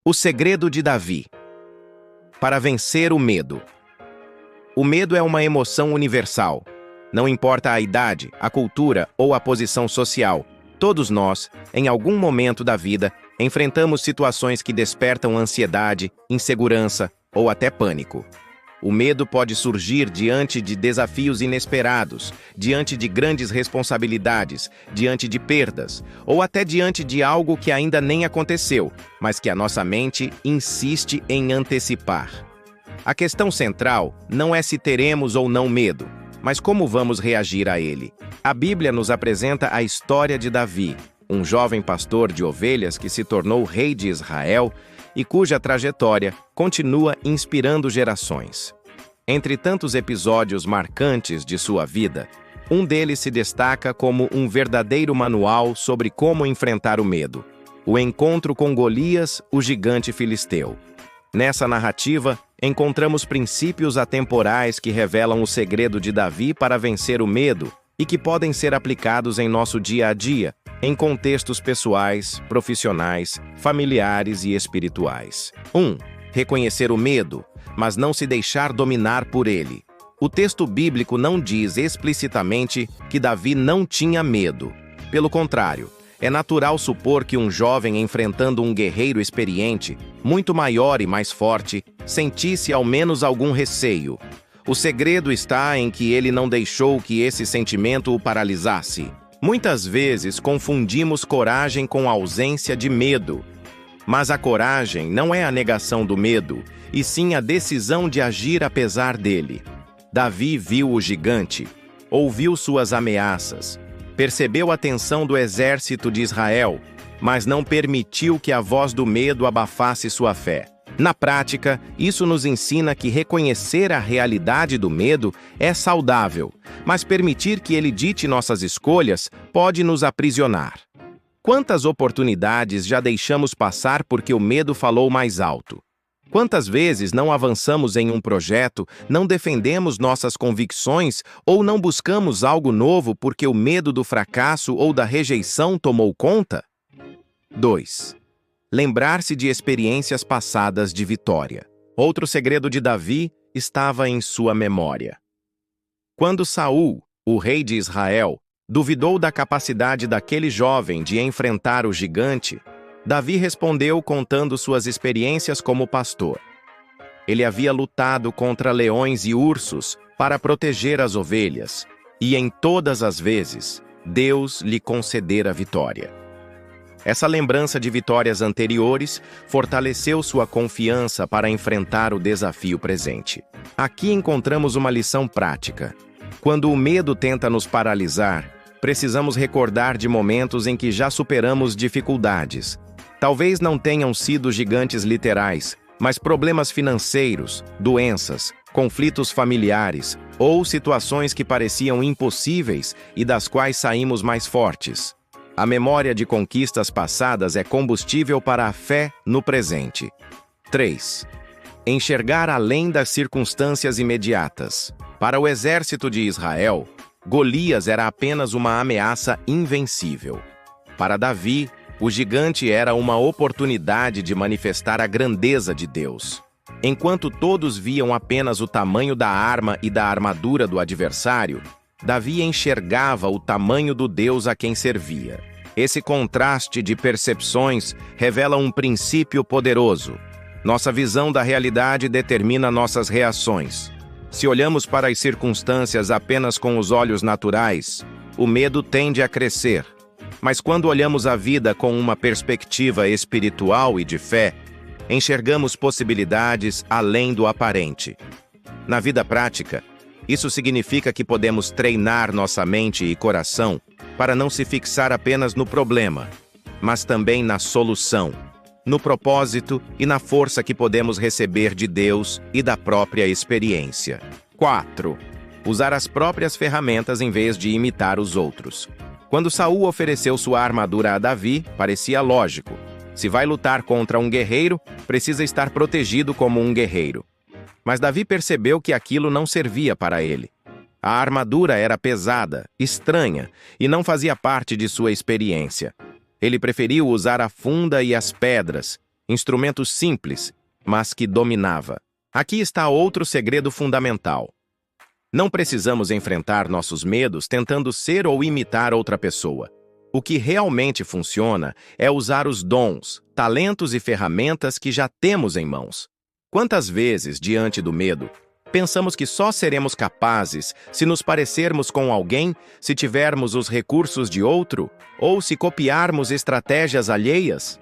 O segredo de Davi. Para vencer o medo. O medo é uma emoção universal. Não importa a idade, a cultura ou a posição social, todos nós, em algum momento da vida, enfrentamos situações que despertam ansiedade, insegurança ou até pânico. O medo pode surgir diante de desafios inesperados, diante de grandes responsabilidades, diante de perdas, ou até diante de algo que ainda nem aconteceu, mas que a nossa mente insiste em antecipar. A questão central não é se teremos ou não medo, mas como vamos reagir a ele. A Bíblia nos apresenta a história de Davi, um jovem pastor de ovelhas que se tornou rei de Israel e cuja trajetória continua inspirando gerações. Entre tantos episódios marcantes de sua vida, um deles se destaca como um verdadeiro manual sobre como enfrentar o medo: o encontro com Golias, o gigante filisteu. Nessa narrativa, encontramos princípios atemporais que revelam o segredo de Davi para vencer o medo e que podem ser aplicados em nosso dia a dia, em contextos pessoais, profissionais, familiares e espirituais. 1. Reconhecer o medo, mas não se deixar dominar por ele. O texto bíblico não diz explicitamente que Davi não tinha medo. Pelo contrário, é natural supor que um jovem enfrentando um guerreiro experiente, muito maior e mais forte, sentisse ao menos algum receio. O segredo está em que ele não deixou que esse sentimento o paralisasse. Muitas vezes confundimos coragem com ausência de medo. Mas a coragem não é a negação do medo, e sim a decisão de agir apesar dele. Davi viu o gigante, ouviu suas ameaças, percebeu a tensão do exército de Israel, mas não permitiu que a voz do medo abafasse sua fé. Na prática, isso nos ensina que reconhecer a realidade do medo é saudável, mas permitir que ele dite nossas escolhas pode nos aprisionar. Quantas oportunidades já deixamos passar porque o medo falou mais alto? Quantas vezes não avançamos em um projeto, não defendemos nossas convicções ou não buscamos algo novo porque o medo do fracasso ou da rejeição tomou conta? 2. Lembrar-se de experiências passadas de vitória. Outro segredo de Davi estava em sua memória. Quando Saul, o rei de Israel, duvidou da capacidade daquele jovem de enfrentar o gigante, Davi respondeu contando suas experiências como pastor. Ele havia lutado contra leões e ursos para proteger as ovelhas, e em todas as vezes, Deus lhe concedera vitória. Essa lembrança de vitórias anteriores fortaleceu sua confiança para enfrentar o desafio presente. Aqui encontramos uma lição prática. Quando o medo tenta nos paralisar, precisamos recordar de momentos em que já superamos dificuldades. Talvez não tenham sido gigantes literais, mas problemas financeiros, doenças, conflitos familiares ou situações que pareciam impossíveis e das quais saímos mais fortes. A memória de conquistas passadas é combustível para a fé no presente. 3. Enxergar além das circunstâncias imediatas. Para o exército de Israel, Golias era apenas uma ameaça invencível. Para Davi, o gigante era uma oportunidade de manifestar a grandeza de Deus. Enquanto todos viam apenas o tamanho da arma e da armadura do adversário, Davi enxergava o tamanho do Deus a quem servia. Esse contraste de percepções revela um princípio poderoso. Nossa visão da realidade determina nossas reações. Se olhamos para as circunstâncias apenas com os olhos naturais, o medo tende a crescer. Mas quando olhamos a vida com uma perspectiva espiritual e de fé, enxergamos possibilidades além do aparente. Na vida prática, isso significa que podemos treinar nossa mente e coração para não se fixar apenas no problema, mas também na solução, no propósito e na força que podemos receber de Deus e da própria experiência. 4. Usar as próprias ferramentas em vez de imitar os outros. Quando Saul ofereceu sua armadura a Davi, parecia lógico. Se vai lutar contra um guerreiro, precisa estar protegido como um guerreiro. Mas Davi percebeu que aquilo não servia para ele. A armadura era pesada, estranha e não fazia parte de sua experiência. Ele preferiu usar a funda e as pedras, Instrumento simples, mas que dominava. Aqui está outro segredo fundamental. Não precisamos enfrentar nossos medos tentando ser ou imitar outra pessoa. O que realmente funciona é usar os dons, talentos e ferramentas que já temos em mãos. Quantas vezes, diante do medo, pensamos que só seremos capazes se nos parecermos com alguém, se tivermos os recursos de outro, ou se copiarmos estratégias alheias?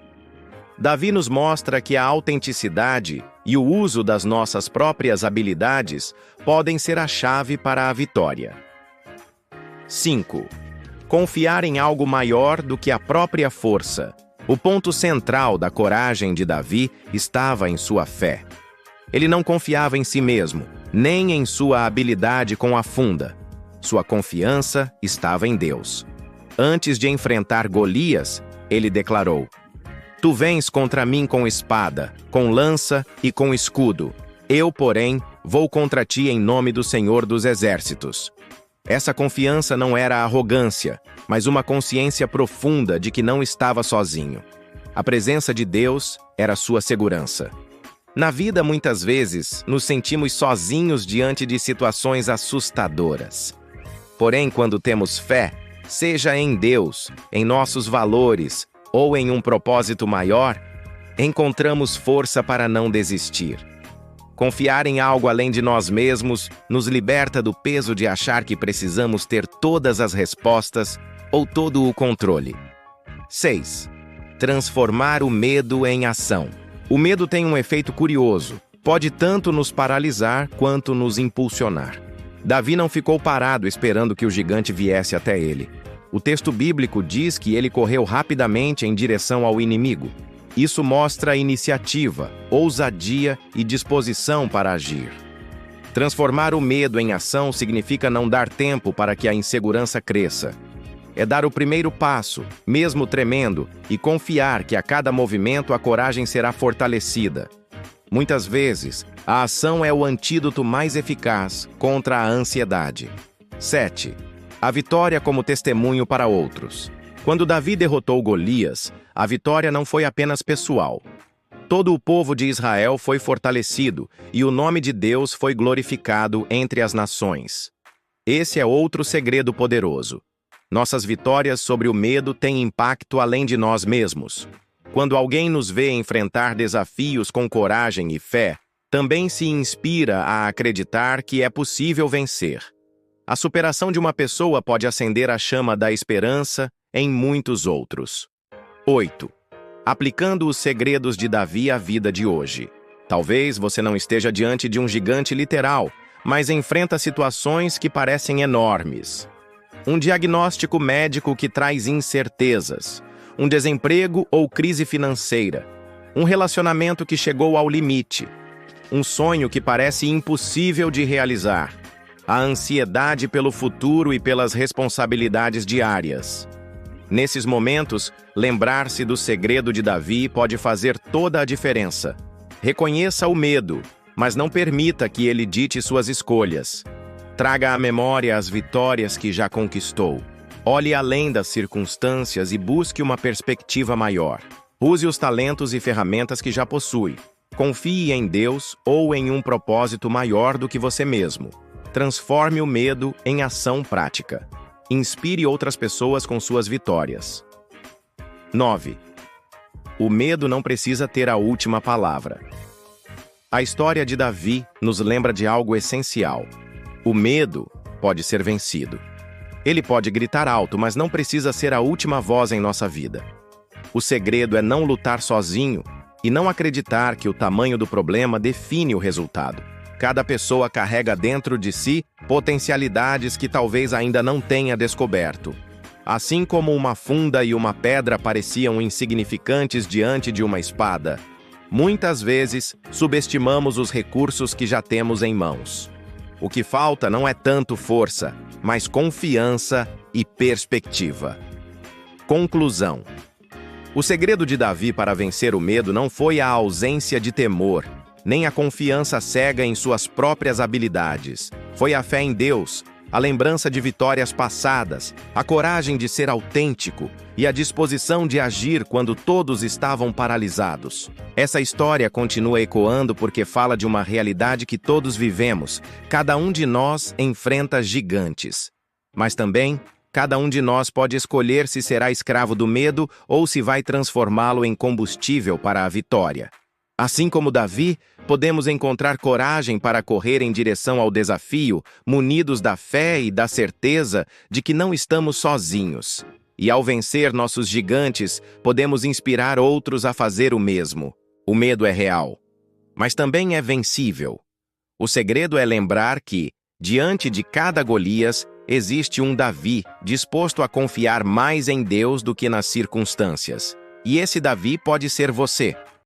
Davi nos mostra que a autenticidade e o uso das nossas próprias habilidades podem ser a chave para a vitória. 5. Confiar em algo maior do que a própria força. O ponto central da coragem de Davi estava em sua fé. Ele não confiava em si mesmo, nem em sua habilidade com a funda. Sua confiança estava em Deus. Antes de enfrentar Golias, ele declarou: Tu vens contra mim com espada, com lança e com escudo. Eu, porém, vou contra ti em nome do Senhor dos Exércitos. Essa confiança não era arrogância, mas uma consciência profunda de que não estava sozinho. A presença de Deus era sua segurança. Na vida, muitas vezes, nos sentimos sozinhos diante de situações assustadoras. Porém, quando temos fé, seja em Deus, em nossos valores, ou em um propósito maior, encontramos força para não desistir. Confiar em algo além de nós mesmos nos liberta do peso de achar que precisamos ter todas as respostas ou todo o controle. 6. Transformar o medo em ação. O medo tem um efeito curioso. Pode tanto nos paralisar quanto nos impulsionar. Davi não ficou parado esperando que o gigante viesse até ele. O texto bíblico diz que ele correu rapidamente em direção ao inimigo. Isso mostra iniciativa, ousadia e disposição para agir. Transformar o medo em ação significa não dar tempo para que a insegurança cresça. É dar o primeiro passo, mesmo tremendo, e confiar que a cada movimento a coragem será fortalecida. Muitas vezes, a ação é o antídoto mais eficaz contra a ansiedade. 7. A vitória como testemunho para outros. Quando Davi derrotou Golias, a vitória não foi apenas pessoal. Todo o povo de Israel foi fortalecido e o nome de Deus foi glorificado entre as nações. Esse é outro segredo poderoso. Nossas vitórias sobre o medo têm impacto além de nós mesmos. Quando alguém nos vê enfrentar desafios com coragem e fé, também se inspira a acreditar que é possível vencer. A superação de uma pessoa pode acender a chama da esperança em muitos outros. 8. Aplicando os segredos de Davi à vida de hoje. Talvez você não esteja diante de um gigante literal, mas enfrenta situações que parecem enormes. Um diagnóstico médico que traz incertezas, um desemprego ou crise financeira, um relacionamento que chegou ao limite, um sonho que parece impossível de realizar, a ansiedade pelo futuro e pelas responsabilidades diárias. Nesses momentos, lembrar-se do segredo de Davi pode fazer toda a diferença. Reconheça o medo, mas não permita que ele dite suas escolhas. Traga à memória as vitórias que já conquistou. Olhe além das circunstâncias e busque uma perspectiva maior. Use os talentos e ferramentas que já possui. Confie em Deus ou em um propósito maior do que você mesmo. Transforme o medo em ação prática. Inspire outras pessoas com suas vitórias. 9. O medo não precisa ter a última palavra. A história de Davi nos lembra de algo essencial. O medo pode ser vencido. Ele pode gritar alto, mas não precisa ser a última voz em nossa vida. O segredo é não lutar sozinho e não acreditar que o tamanho do problema define o resultado. Cada pessoa carrega dentro de si potencialidades que talvez ainda não tenha descoberto. Assim como uma funda e uma pedra pareciam insignificantes diante de uma espada, muitas vezes subestimamos os recursos que já temos em mãos. O que falta não é tanto força, mas confiança e perspectiva. Conclusão. O segredo de Davi para vencer o medo não foi a ausência de temor, nem a confiança cega em suas próprias habilidades. Foi a fé em Deus, a lembrança de vitórias passadas, a coragem de ser autêntico e a disposição de agir quando todos estavam paralisados. Essa história continua ecoando porque fala de uma realidade que todos vivemos. Cada um de nós enfrenta gigantes. Mas também, cada um de nós pode escolher se será escravo do medo ou se vai transformá-lo em combustível para a vitória. Assim como Davi, podemos encontrar coragem para correr em direção ao desafio, munidos da fé e da certeza de que não estamos sozinhos. E ao vencer nossos gigantes, podemos inspirar outros a fazer o mesmo. O medo é real, mas também é vencível. O segredo é lembrar que, diante de cada Golias, existe um Davi disposto a confiar mais em Deus do que nas circunstâncias. E esse Davi pode ser você.